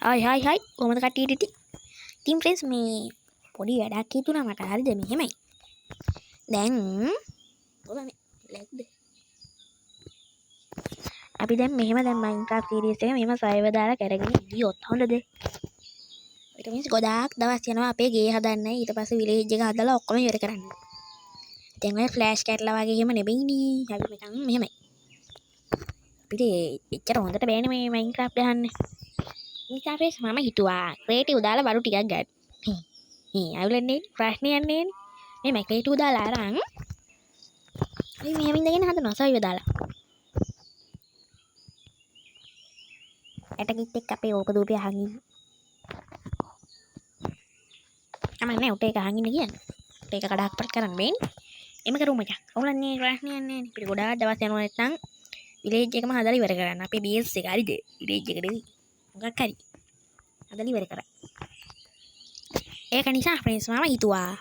හයි කොහමද කට්ටියට ඉතින් ෆ්‍රෙන්ඩ්ස් මේ පොඩි වැඩක් හිතුණා මට හරිද මෙහෙමයි දැන් ඔබ මේ ලැග්ද අපි දැන් මෙහෙම දැන් Minecraft series එක මෙහෙම සර්වර් දාලා කරගෙන ගියොත් හොඳද ඊට පස්සේ ගොඩාක් දවස් යනවා අපේ ගේ හදන්න ඊට පස්සේ විලේජ් එක හදලා ඔක්කොම ඉවර කරන්න දැන් ඔය ෆ්ලෑෂ් කැටලා වගේ එහෙම නෙමෙයිනේ අපි නිකන් මෙහෙමයි අපිට එච්චර හොඳට බෑනේ මේ Minecraft ගහන්න Minecraft මම හිතුවා ක්‍රියේටිව් දාලා බඩු ටිකක් ගන්න අවුලන්නේ ප්‍රශ්නයක් නේ මේ ක්‍රියේටිව් දාලා අරන් අපි මෙහෙම ඉඳගෙන හදනවා සර්වර් දාලා ඇටකිත් එක්ක අපේ ඕක දූපේ අහන් ඉන්න අමන්නේ උට එක අහන් ඉන්න කියන්නේ උට එක කඩක් පට කරන්න බෑනේ එම කරු මචං අවුලන්නේ ප්‍රශ්නයක් නෑ නේ පිට ගොඩාක් දවස් යනවා නැත්නම් විලේජ් එකම හදලා ඉවර කරන්න අපේ බේස් එක හරිද විලේජ් එකට මොකක් හරි හදලා ඉවර කරා ඒක නිසා ෆ්‍රෙන්ඩ්ස් මම හිතුවා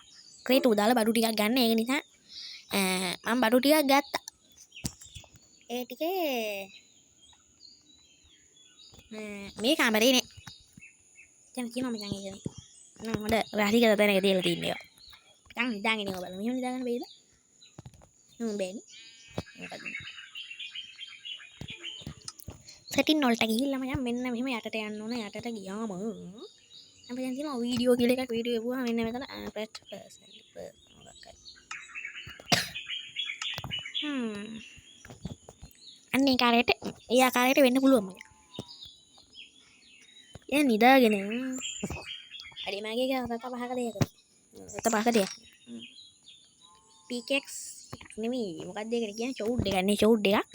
ක්‍රියේටිව් දාලා බඩු ටිකක් ගන්න ඒක නිසා මම බඩු ටිකක් ගත්තා ඒ ටිකේ මේ කාමරේ නේ දැන් කියනවා මචං ඒක නම් මඩ රාහි කරලා තැනක තියලා තින්නේ ඒවා මචං නිදාගෙන ඉන්නවා බලන්න මෙහෙම නිදාගන්න බැයිද බෑනේ මොකද සෙටින් වලට ගිහිල්ලා මචං මෙන්න මෙහෙම යටට යන්න ඕන යටට ගියාම අපි දැන් තියෙනවා වීඩියෝ කියලා එකක් වීඩියෝ එවුවා මෙන්න මෙතන ප්‍රෙස් පර්සන් මොකක් හරි අන්නේ කාර්යයට ඒ ආකාරයට වෙන්න පුළුවන් මචං දැන් නිදාගෙන හරි මගේ ගාවට පහක දෙයක් පහක දෙයක් PKX නෙමෙයි මොකක්ද ඒකට කියන්නේ චවුඩ් එකක් නේ චවුඩ් එකක්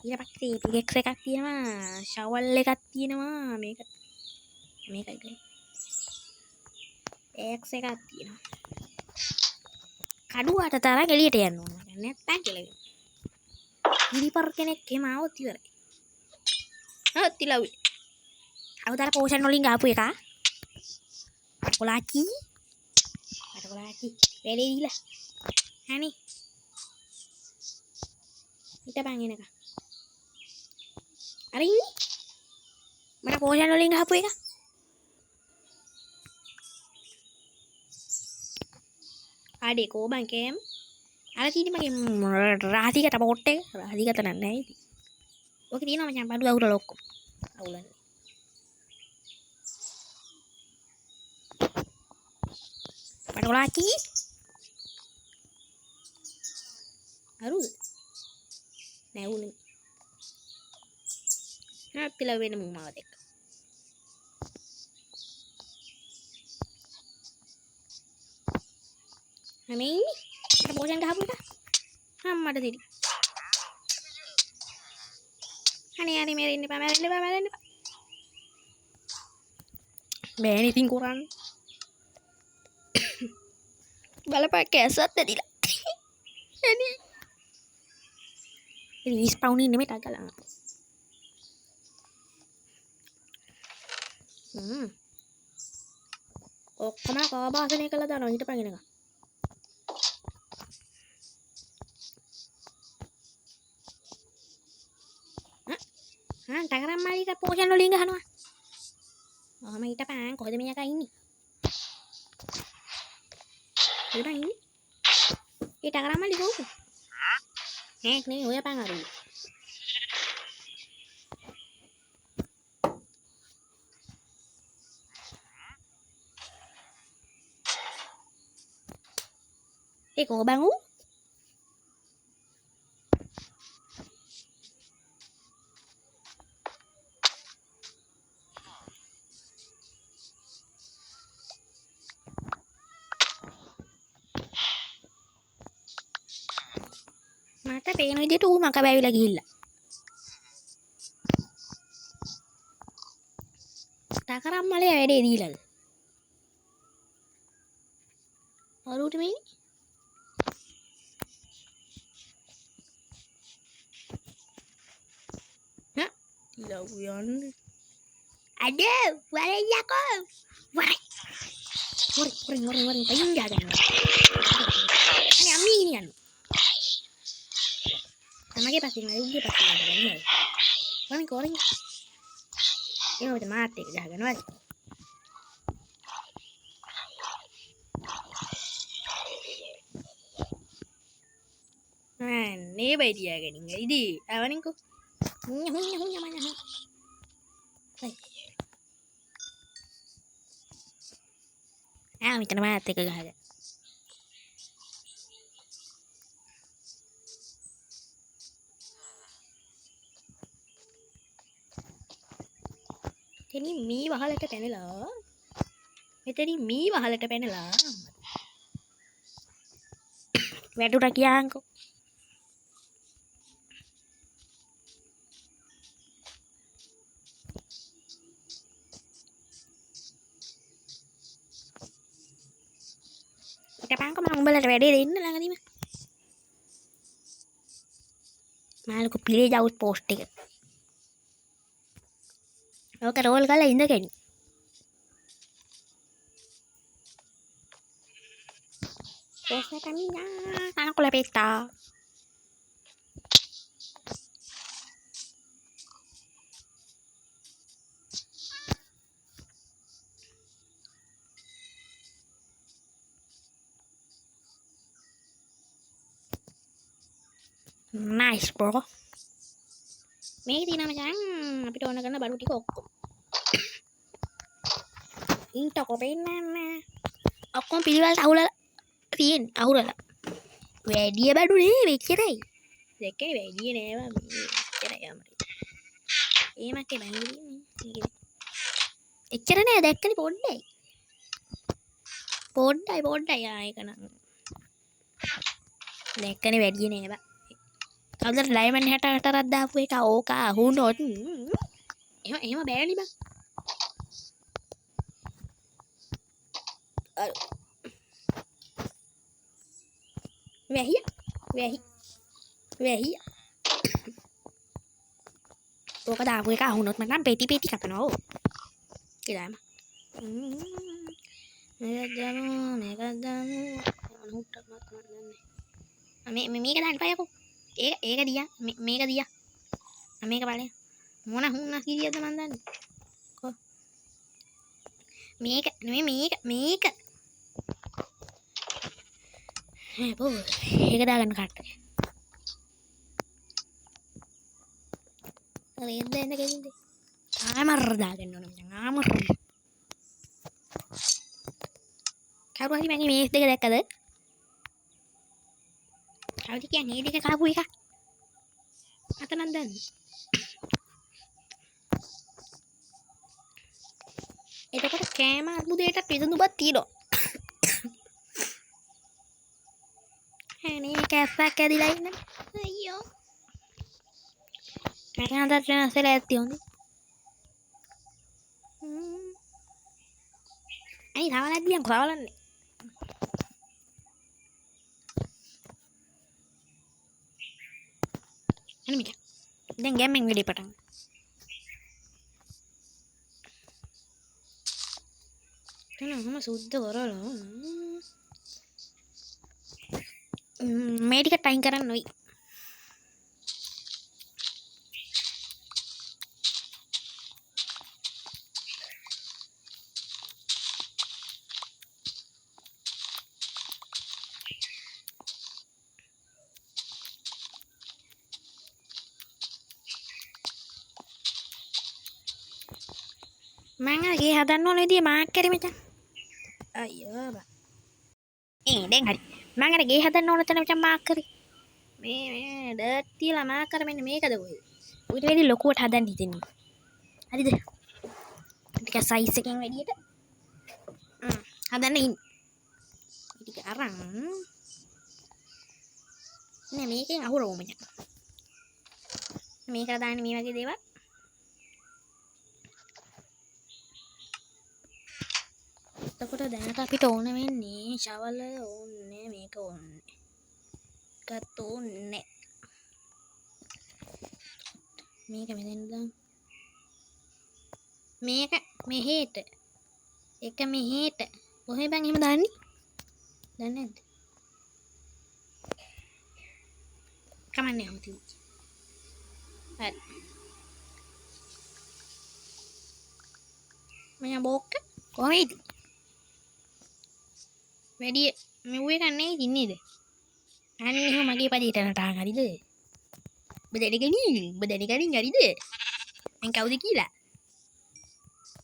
ඊට පස්සේ PKX එකක් තියෙනවා ෂවල් එකක් තියෙනවා මේකයි X එකක් තියෙනවා කඩුවට තරම් එළියට යන්න ඕන නැත්තම් කියලා ඉරිපර් කෙනෙක් එහෙම આવොත් ඉවරයි තිලවි අවතර පෝෂන් වලින් ගාපු එක කොලාචි වැඩේ දීලා හනි හිටපන් එනක අර ඉන්නේ මට පෝෂන් වලින් ගාපු එක ආඩේ කෝබන් කෑම් අර තියෙන්නේ මගේ රාහතිකට පොට් එක රාහතිකට නෑ ඉතින් ඔක තියෙනවා මචං බඩු අවුරල ඔක්කොම අවුලන්නේ පටකොලාචි අරුද නෑ උනේ නැත්තිලා වෙන මුමාව දෙක මේ අර පෝෂන් ගහපු එක අම්මට දෙවි අනේ මෙරෙන්න එපා බෑනේ ඉතින් කරන්න බලපෑ කැසත් ඇදිලා එනි රීස් පවුන් ඉන්නේ මෙතන ගලන ඔක්කොම කාබාසනය කළා දානවා හිටපන් එනක ටකරම් මාලික පෝෂන් වලින් ගහනවා ඔහම හිටපන් කොහෙද මෙයා ඉන්නේ udah ini kita kerama di bawah nih udah apa ngaruh kok bangun මට පේන විදිහට ඌ මක බැවිලා ගිහිල්ලා. ටකරම් මලේ වැඩේ දීලාද? වරුට මේ ලව් යන්නේ. අද වරෙන්යකෝ. වරි පයින් ගාගෙන. අනේ අම්මී ඉන්නේ. තමගේ පස්සේ මම උගේ පස්සේ යනවා. මම කොරින් එහෙම මෙතන මාත් එක්ක ගහගන්නවා. නේ බයි තියාගනින් ඉදී අවනින්කෝ. හුඤ්ඤ මන. මෙතන මාත් එක්ක ගහගන්න. මෙතනින් මී වහලට පැනලා වැටුණා කියන්කෝ. හිටපන්කෝ මම උඹලට වැඩේ දෙන්න ළඟදීම. මාළු පිලේජ් අවුට් පෝස්ට් එක. ඕක රෝල් කරලා ඉඳගෙන. පෝස්ට් එක මිනා කනකොල පෙත්තා. Nice bro. මේක තියෙනවා මචං අපිට ඕන කරන බඩු ටික ඔක්කොම. ඉන්ට කොපෙන්නන්නේ. ඔක්කොම පිළිවෙලට අහුලලා තියෙන අහුලලා. වැඩි බඩු නේ මෙච්චරයි. දෙකේ වැඩි නෑවා මෙච්චරයි අමරි. ඒමකේ බංගිනේ. එච්චර නෑ දැක්කනේ පොඩ්ඩයි. පොඩ්ඩයි ආයක නම්. දැක්කනේ වැඩි නෑවා. කවුද ඩයමන්ඩ් 64ක් දාපු එක ඕක අහුනොත් එහෙම බෑනේ බං. වැහි ඕක දාපු එක අහුනොත් මම නම් පෙටි කපනවා ඕ කියලාම මේක දාමු අනුට්ටක් මත් දන්නේ මේක දාන්න පයකෝ ඒක දියා මේක දියා මේක බලන්න මොන හුන්නස් කිරියද මන් දන්නේ කො මේක නෙමෙයි මේක බෝ ඒක දාගන්න කට්ට රේද්ද එන්න ගෙලින්ද ආමර දාගන්න ඕන මචං ආමර කවුරු හරි මගේ මේස් දෙක දැක්කද කවුද කියන්නේ මේ දෙක කාපු එක අත නම් දන්නේ එතකොට කෑම අර්බුදයටත් විසඳුමක් තියෙනවා නේ කැස්සක් ඇදිලා ඉන්න අයියෝ කටහඬක් වෙනස්සලා ඇත්ති හොඳ ඇයි තවලක් දියන් කොවලන්නේ එනිමිට දැන් ගැම්මෙන් වෙලේ පටන් තනම සුද්ධ කරලා මේ ටික ටයිම් කරන්න ඕයි මං ගේ හදන්න ඕන විදිය මාක් කරේ මචං අයියෝ බා දැන් හරි මං අර ගේ හදන්න ඕන තැන මචං මාක් කරේ මේ ඩර්ට් තියලා මාක් කර මෙන්න මේකද ඔය ඌට වැඩි ලොකුවට හදන්න හිතෙන්නේ හරිද ටික සයිස් එකෙන් වැඩියට හදන්න ඉන්න ටික අරන් නේ මේකෙන් අහුරවමු මචං මේක දාන්නේ මේ වගේ දේවල් එතකොට දැනට අපිට ඕන වෙන්නේ ෂවල ඕනේ මේක ඕනේ එකත් ඕනේ මේක මෙතෙන් දාන්න මේක මෙහෙට එක මෙහෙට කොහේ බං එහෙම දාන්නේ දන්නේ නැද්ද කමන්නේ හොති හරි මම බෝක්ක කොහේද වැඩි මෙව්වේ කන්නේ ඉන්නේද අන්න එහෙම මගේ පදේට නටහන් හරිද ඔබ දැනගනින් හරිද මං කවුද කියලා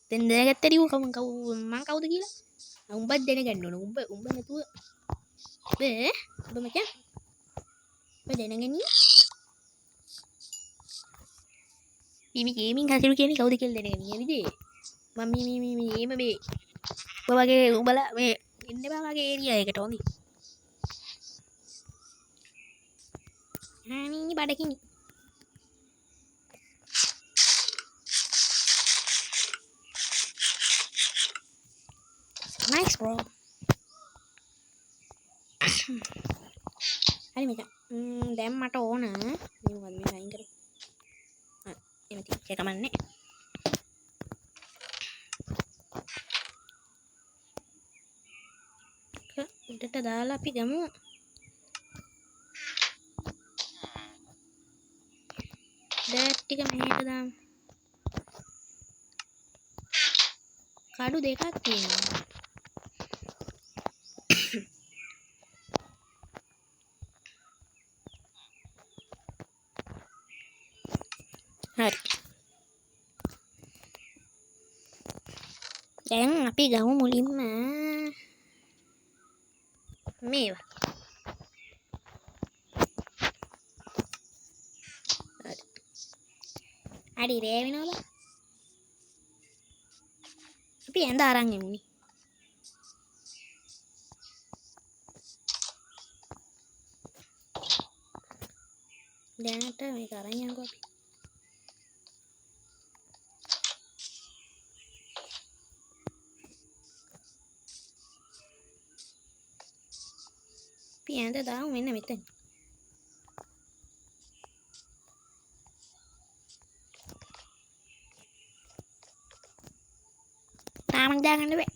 දැන් දැනගත්තද මං කවුද කියලා උඹත් දැනගන්න ඕන උඹ නැතුව ඔබ මචං ඔබ දැනගනි මේ ගේමින් හසිරු කියන්නේ කවුද කියලා දැනගනි හරිද මම මේම මේ ඔබ වගේ උඹලා මේ ඉන්න බා වගේ ඒරියා එකට හොඳයි මේ බඩකිනි nice bro හරි මචං දැන් මට ඕන මේ මොකද මේ ලයින් කරේ එහෙම තියක කමන්නේ උඩට දාලා අපි ගමු ඩෑට් ටික මෙහෙට දාමු කඩු දෙකක් තියෙනවා හරි දැන් අපි ගමු මුලින්ම මේවා හරි රෑ වෙනවා අපි ඇඳ අරන් එමුනේ දැනට මේක අරන් යන්නකෝ අපි අපි ඇඳ දාමු මෙන්න මෙතන තාම නිදාගන්න බෑ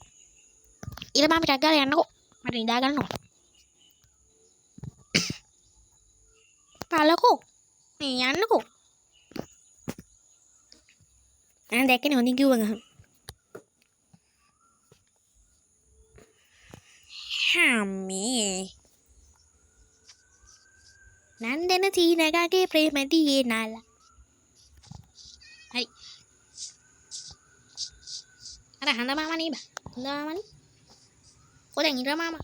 ඊට මම ටක් ගාලා යන්නකෝ මට නිදා ගන්න ඕන පාලකෝ මේ යන්නකෝ මම දැක්කනේ හොඳින් කිව්වා ගහන්න හම්මේ නන්දන සීනගගේ ප්‍රේමතියේ නාලා හරි අර හඳ මාමා නේ බා හඳ මාමා නේ කොහෙන් ඊර මාමා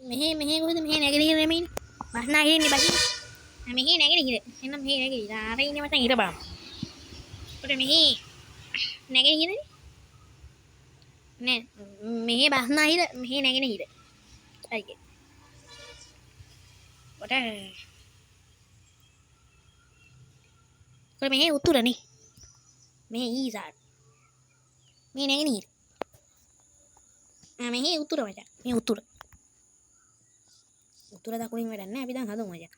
මෙහෙ කොහෙද මෙහෙ නැගිටිගෙන එමින් බස්නා හිටින්නේ බසින් මෙහෙ නැගිටින්න එන්න මෙහෙ නැගිටින්න ආර ඉන්නේ මචං ඊර බාම ඔතන මෙහෙ නැගිටින්නේ නෑ මෙහෙ බස්නා හිර මෙහෙ නැගෙන හිර හරි ඔතන කොහෙ මෙහෙ උතුරනේ මෙහෙ ඊසාට මේ නැගෙන හිර මෙහෙ උතුර මචං මේ උතුර දකුණින් වැඩක් නෑ අපි දැන් හදමු මචං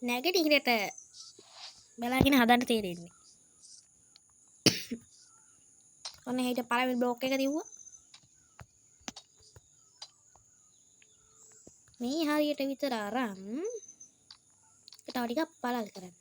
නැගිටින්නට බලාගෙන හදන්න තේරෙන්නේ ඔන්න හිට පළවෙනි බ්ලොක් එක දිව්වා මේ හරියට විතර අරන් තව ටිකක් පළල් කරන්න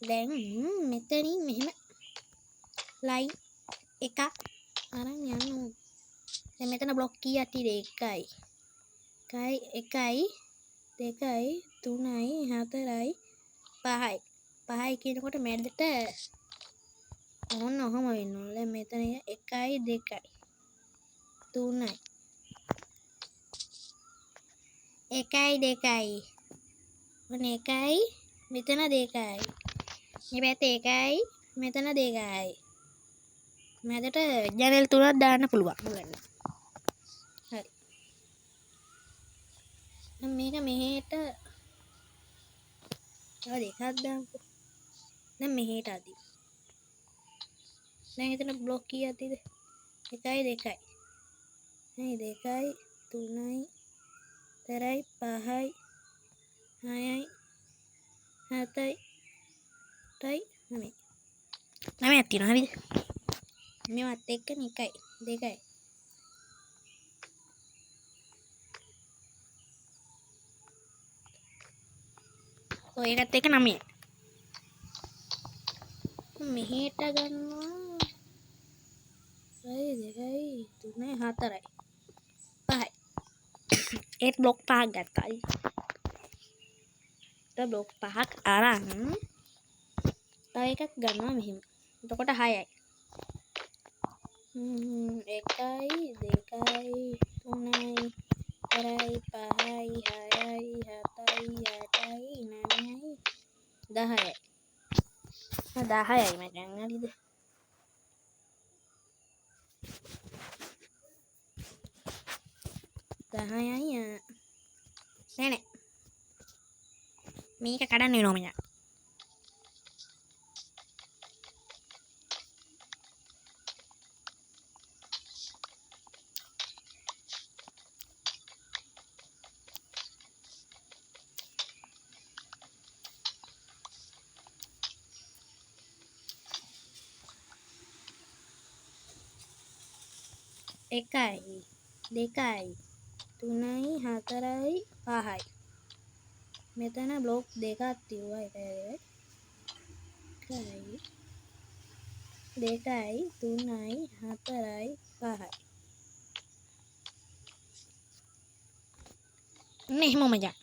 දැන් මෙතනින් මෙහෙම ලයින් එකක් අරන් යන්න ඕන දැන් මෙතන බ්ලොක් කීයක් තියෙද 1යි 2යි 3යි 4යි 5යි 5යි කියනකොට මැදට ඕන්න ඔහම වෙන්න ඕන දැන් මෙතන 1යි 2යි 3යි 1යි 2යි ඔන්න 1යි මෙතන 2යි මේ පැත්තේ 1යි මෙතන 2යි මැදට ජනෙල් 3ක් දාන්න පුළුවන් බලන්න හරි දැන් මේක මෙහෙට තව දෙකක් දාමුකෝ දැන් මෙහෙට අදින් දැන් එතන බ්ලොක් කීයක් තියෙද 1යි 2යි නේ 2යි 3යි 4යි 5යි 6යි 7යි 8යි 9යි 9ක් තියෙනවා හරිද මේවත් එක්ක 1යි 2යි ඔය එකත් එක්ක 9යි මෙහෙට ගන්නවා 1යි 2යි 3යි 4යි 5යි ඒත් බ්ලොක් 5ක් ගත්තා බ්ලොක් 5ක් අරන් තව එකක් ගන්නවා මෙහෙම එතකොට 6යි 1යි 2යි 3යි 4යි 5යි 6යි 7යි 8යි 9යි 10යි 10යි මචං හරිද 10යි නෑ මේක කඩන්න වෙනවා මචං එකයි 2යි 3යි 4යි 5යි මෙතන බ්ලොක් දෙකක් තියුවා එකයි 2යි 3යි 4යි 5යි මෙහෙම මචං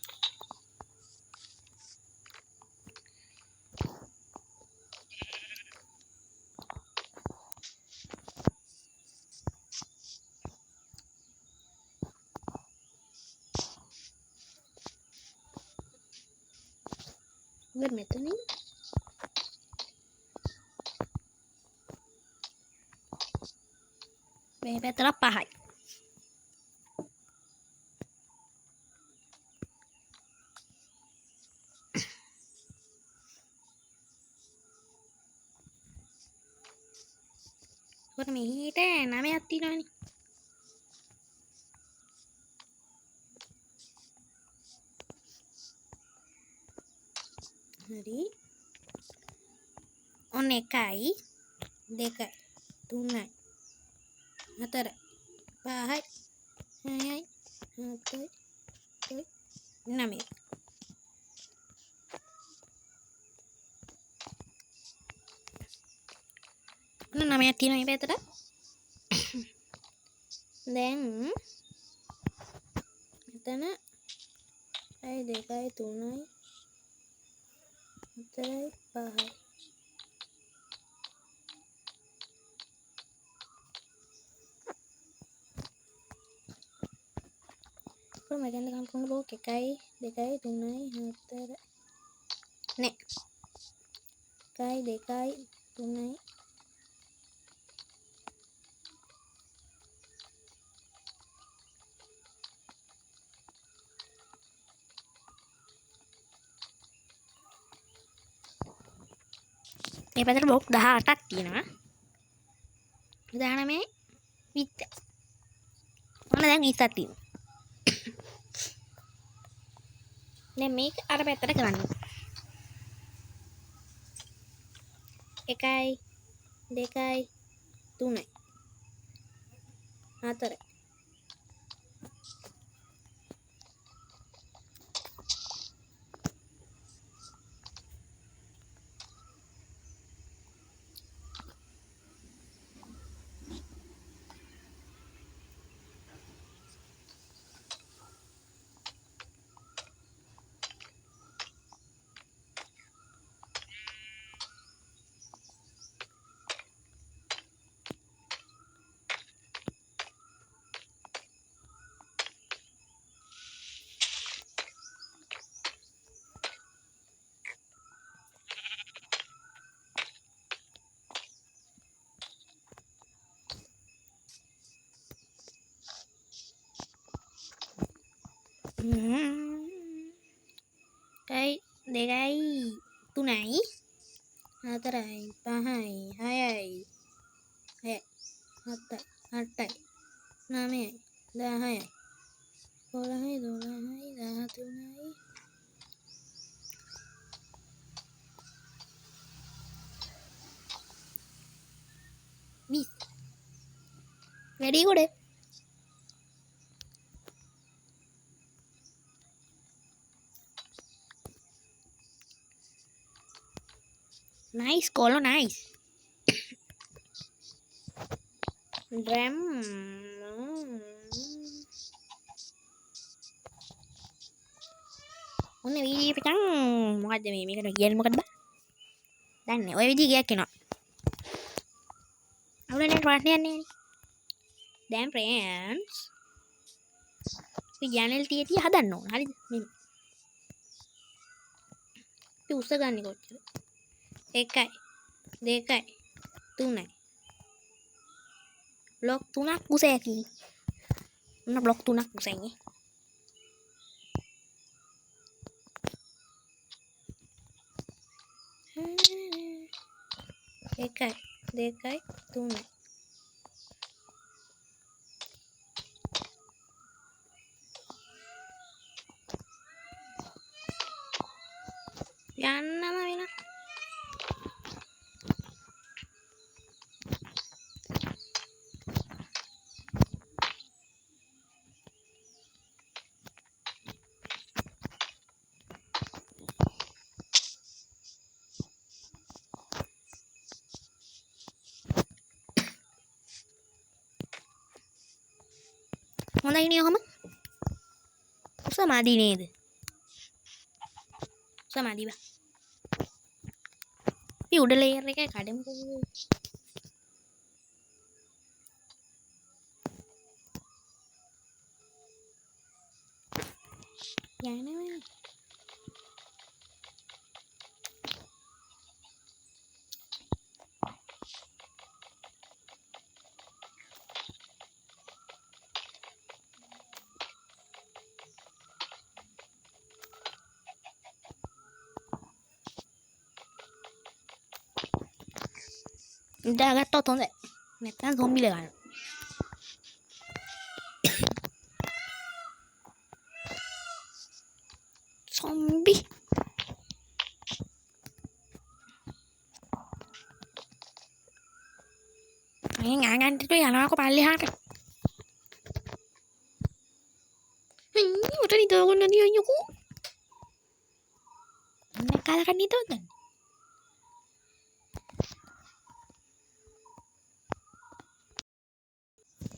මෙතනින් මේ පැත්තට 5යි කොට මෙහිට 9ක් තියෙනවනේ හරි ඔන්න 1යි 2යි 3යි 4යි 5යි 6යි 7යි 9යි ඔන්න 9ක් තියෙනවා මේ පැත්තට දැන් මෙතන 1යි 2යි 3යි 4යි 5යි කොහොමද ගන්න කම්පුණ බෝක් 1යි 2යි 3යි 4යි නෑ 1යි 2යි 3යි මේ පැත්තට බ්ලොක් 18ක් තියෙනවා 19යි 20යි ඔන්න දැන් 20ක් තියෙනවා දැන් මේක අර පැත්තට කරන්න 1යි 2යි 3යි 4යි එකයි 2යි 3යි 4යි 5යි 6යි 7යි 8යි 9යි 10යි 11යි 12යි 13යි very good. Nice, Colo, nice. Drum. ඔන්න වීඩියෝ එකක් මොකද්ද මේ මේකට කියන්නේ මොකද්ද බා? දන්නේ ඔය විදිහ ගියක් එනවා. අවුලනේ රටේ යන්නේ. දැන් friends. අපි channel තියදී හදන්න ඕන. හරිද? මේ. අපි උස ගන්න කොච්චර? 1යි 2යි 3යි. බ්ලොක් 3ක් උස ඇති. ඔන්න බ්ලොක් 3ක් උසයි. එකයි දෙකයි තුනයි යන්නම වෙන හොඳයි නේ ඔහම උසමාදී නේද උසමාදී බා අපි උඩ ලේයර් එකේ කඩමුකෝ යනවා දාගත්තොත් හොඳයි නැත්නම් සොම්බිල ගන්න සොම්බි මේ ආගන්ට යනවාක පල්ලෙහාට උතන ඉතෝගොන්න දී අයියෝ අන්න කාලා කන්න ඉතවද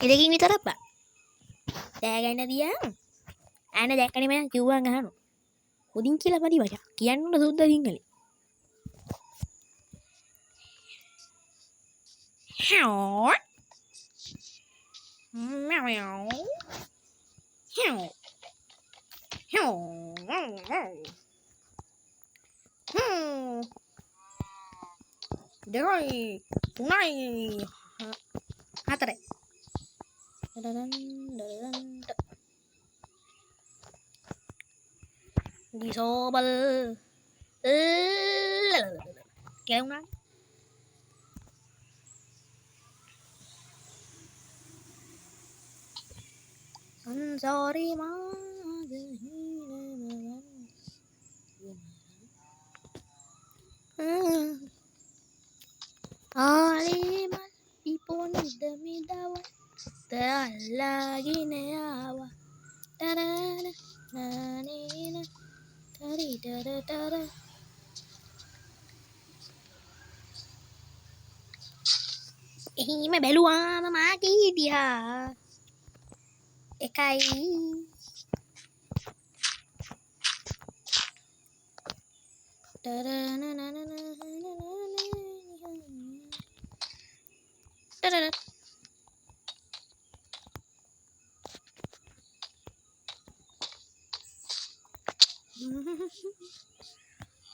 එදකින් විතරක් බා දෑගන්න දියා අන දැක්කනේ මම කිව්වා ගහනවා උඩින් කියලා පරි වචා කියන්න උන සුද්දා සිංහලේ හෝ මෙව් හෝ දෙකයි තුනයි හතරයි disobel kéo nó I'm sorry ma Aliman ipon damidawa lagi neawa tarara nanina tari tara tara මේ බැලුවාම මාගේ දිහා එකයි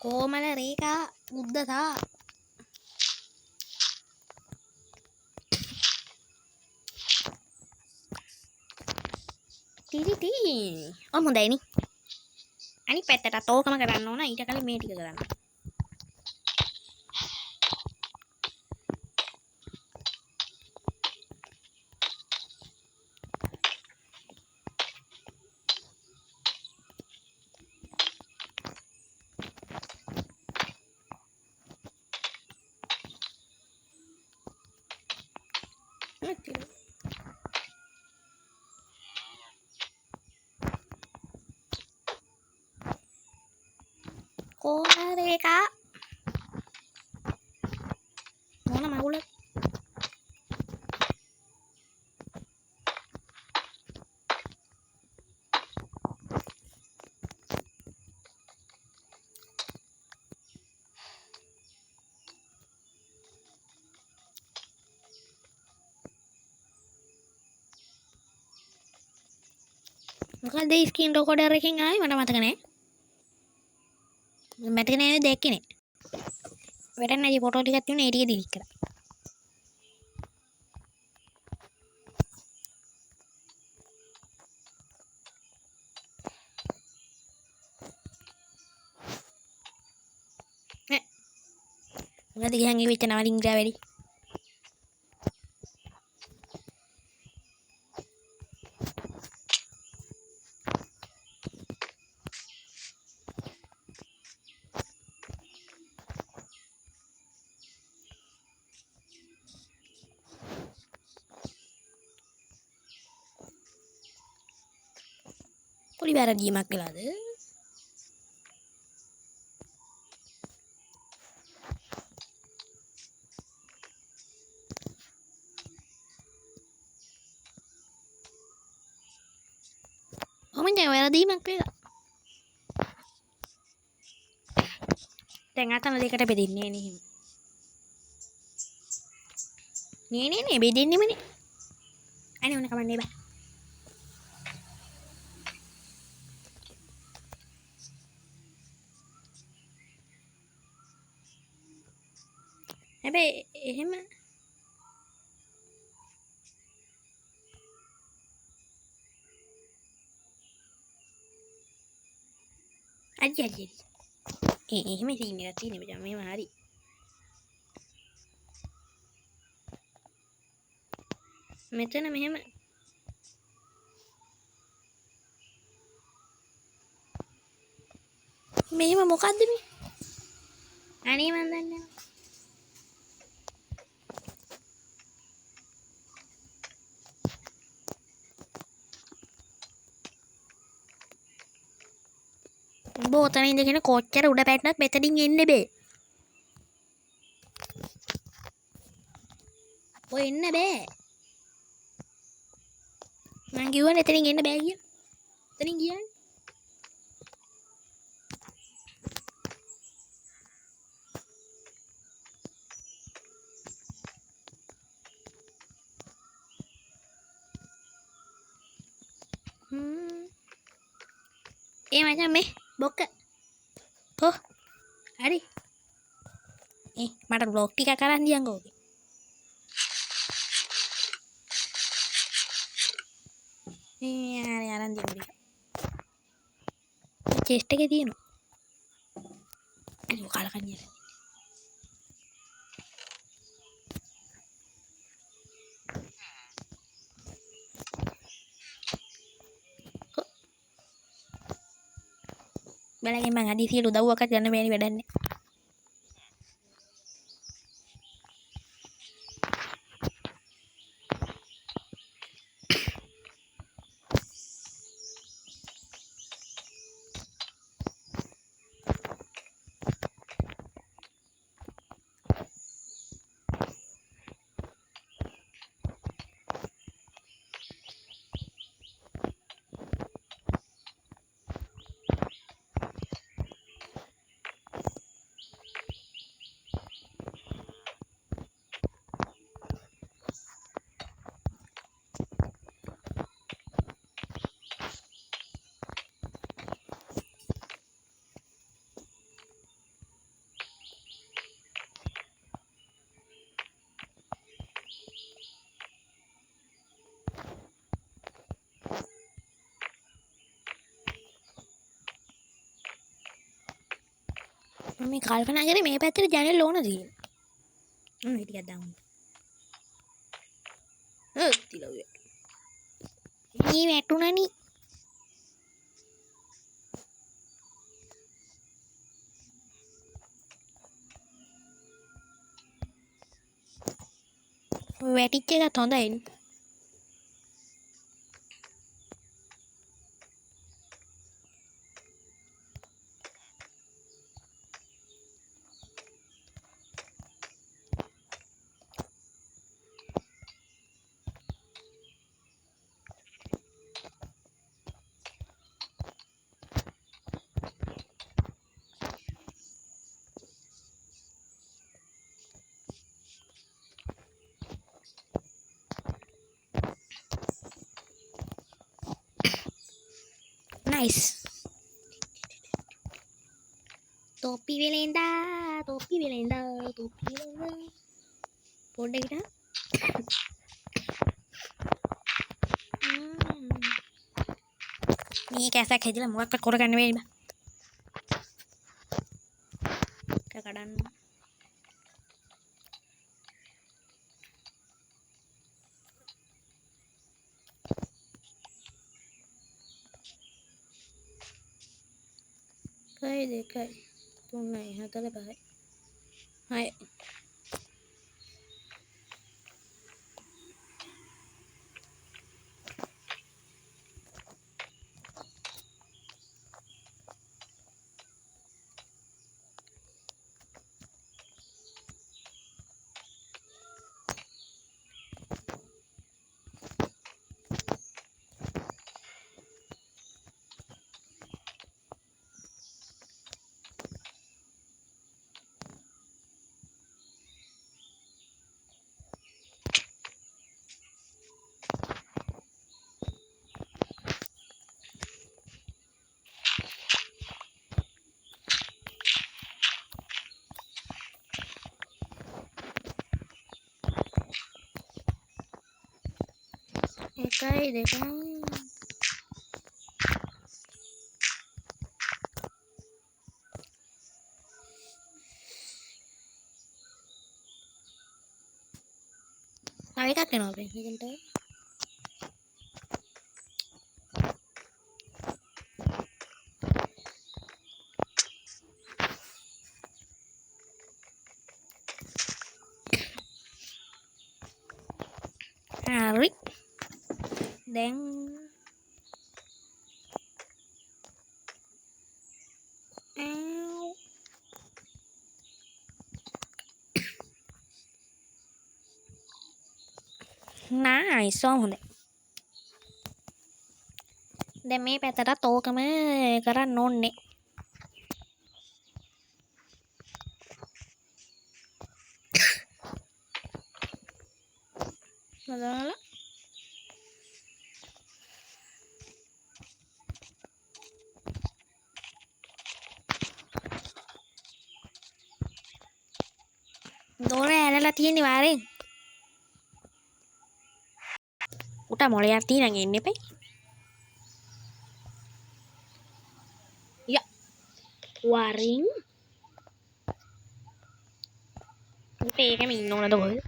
కోమల రేఖ ఉద్దత ටිටි ඔන්න හොඳයි නේ අනිත් පැත්තට ඕකම කරන්න ඕන ඊට කලින් මේ ටික කරන්න Reka. Mana mau lah. මොකද ස්ක්‍රීන් රෙකෝඩර් එකෙන් ආවේ මට මතක නෑ. මතක නෑනේ දැක්කේ නෑ. වැඩක් නැති ෆොටෝ ටිකක් තියුණා ඒ ටික ඩිලීට් කරා. මොකද ගියන් ඒ වෙච්ච නවලින් ග්‍රා වැඩි. පොඩි වැරදීමක් වෙලාද? දැන් වැරදීමක් වෙලා. දැන් අතන දෙකට බෙදෙන්නේ නේ එහෙම. නේ බෙදෙන්නෙමනේ. අනේ ඕන කමන්නේ බෑ. හැබැයි එහෙම අජ්ජි එහෙම සීන් එකක් තියෙන බෑ මේව හරි. මෙතන මෙහෙම මොකද්ද මේ? අනේ මන් දන්නේ නැහැ. උඹ ඔතන ඉඳගෙන කොච්චර උඩ පැටනත් මෙතනින් එන්න බෑ. ඔය එන්න බෑ. මං කිව්වනේ එතනින් එන්න බෑ කියලා. එතනින් ගියානේ. මචං මේ බොක්ක. ඔව්. හරි. මට බ්ලොග් ටිකක් අරන් දියන්කෝ. හරි අරන් දියමු ටික. චෙස්ට් එකේ තියෙනවා. අනේ කාලා කන්නේ. බලගෙන මං හදිසියට උදව්වක්වත් ගන්න බෑනේ වැඩන්නේ. මේ කල්පනා කරේ මේ පැත්තට ජනෙල් ඕනද කියලා. මේ ටිකක් දාමු. තිලුවේ. මේ වැටුණනේ. වැටිච්ච එකත් හොඳයි. nice. Topi Belinda, topi Belinda, topi Belinda. පොඩ්ඩකට මේ කැසක් හැදිලා මොකක්වත් කරගන්න බැරි බා. කඩන්න. කයි දෙකයි 3යි 4 5යි 6යි. එකයි දෙකයි තව එකක් එනවා අපේ මෙතනට. හරි දැන් nice හොඳයි. දැන් මේ පැත්තටත් ඕකම කරන්න ඕනේ. මදාලා දොර ඇරලා තියෙන්නේ වාරෙන්. උට මොලයක් තියනන් එන්න එපයි. ය වරින් උට ඒකම ඉන්න ඕනද කොහෙද?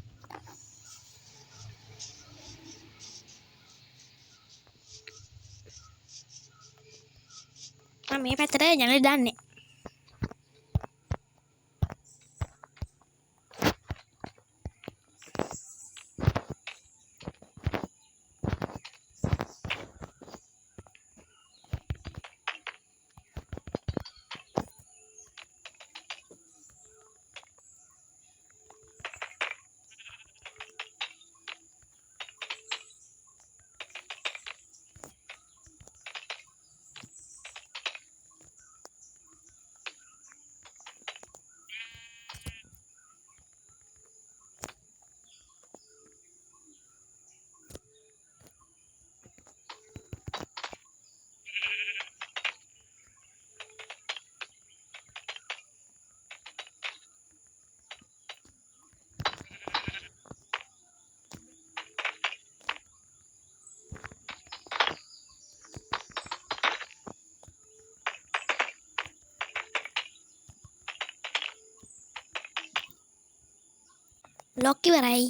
මම මේ පැත්තට ජනේලෙ දාන්නේ. ලොක් ඉවරයි.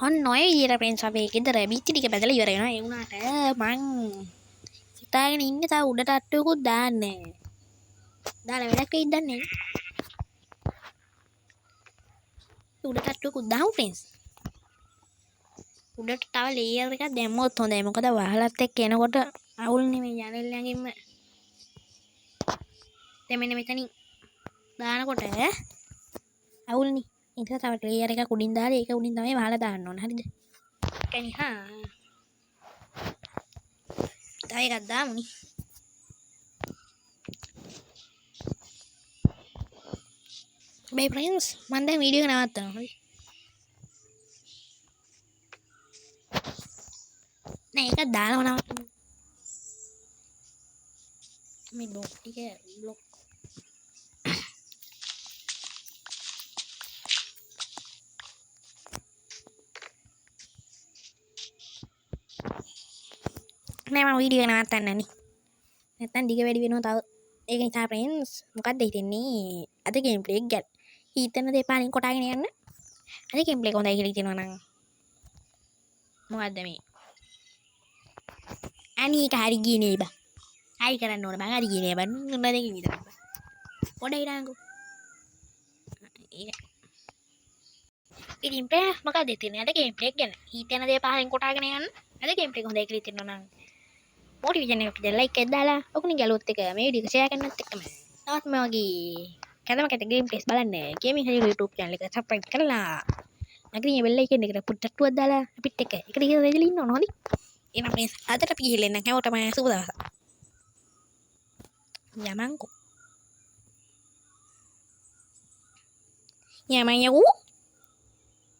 ඔන්න ඔය විදියට ප්‍රින්ස් අපේ ගෙදර බිත්ති ටික බැදලා ඉවර වෙනවා. ඒ වුණාට මං හිතාගෙන ඉන්නේ තව උඩට අට්ටුවකුත් දාන්න. දාලා වැඩක් වෙයිද දන්නේ නැහැ. උඩට අට්ටුවකුත් දාමු ප්‍රින්ස්. උඩට තව ලේයර් එකක් දැම්මොත් හොඳයි. මොකද වහලත් එක්ක එනකොට අවුල් නෙමෙයි ජනෙල් ළඟින්ම. දැන් මෙන්න මෙතනින් දානකොට අවුල්නේ. ඒක තව ලේයර් එකක් උඩින් දාලා ඒක උඩින් තමයි වහලා දාන්න ඕන. හරිද? ඒකනි තව එකක් දාමුනි. මේ ප්‍රයින්ස් මම දැන් වීඩියෝ එක නවත්තනවා. හරි. නෑ ඒක දාලා නවත්තමු. මේ බ්ලොක් ටික බ්ලොක් නෑ මම වීඩියෝ එක නවත්තන්න නේ. නැත්තම් දිග වැඩි වෙනවා තව. ඒක නිසා ප්‍රයින්ස් මොකක්ද හිතන්නේ? අද ගේම් ප්ලේ එක ගැන. හිතන දේ පාලින් කොටාගෙන යන්න. අද ගේම් ප්ලේ එක හොඳයි කියලා හිතනවා නම් මොකද්ද මේ? අනීක හරි ගියේ නේ බා. හරි කරන්න ඕන බං හරි ගියේ නේ බං. නේද දෙකින් විතර. පොඩ ඉරංගු. ඒක. ඉතින් ප්‍රේ මොකක්ද හිතන්නේ? අද ගේම් ප්ලේ එක ගැන. හිතන දේ පාලින් කොටාගෙන යන්න. අද ගේම් ප්ලේ එක හොඳයි කියලා හිතනවා නම් මොටිවේෂන් එකක් විතර ලයික් එකක් දාලා ඔකුණි ගැලුවොත් එක මේ වීඩියෝ එක ෂෙයා කරන්නත් එක්කම තවත් මේ වගේ කැතම කැත ගේම් ප්ලේස් බලන්න ගේමින් හරි YouTube channel එක subscribe කරලා නැගිටින බෙල් අයිකන් එකට පුට්ටට්ටුවක් දාලා අපිත් එක්ක එකට ගිහලා රෙදිලා ඉන්න ඕන හොඳයි එහෙනම් ප්‍රේස් අදට අපි ගිහලා එන්න හැමෝටම සුබ දවසක් යමන්කෝ යමන් යකෝ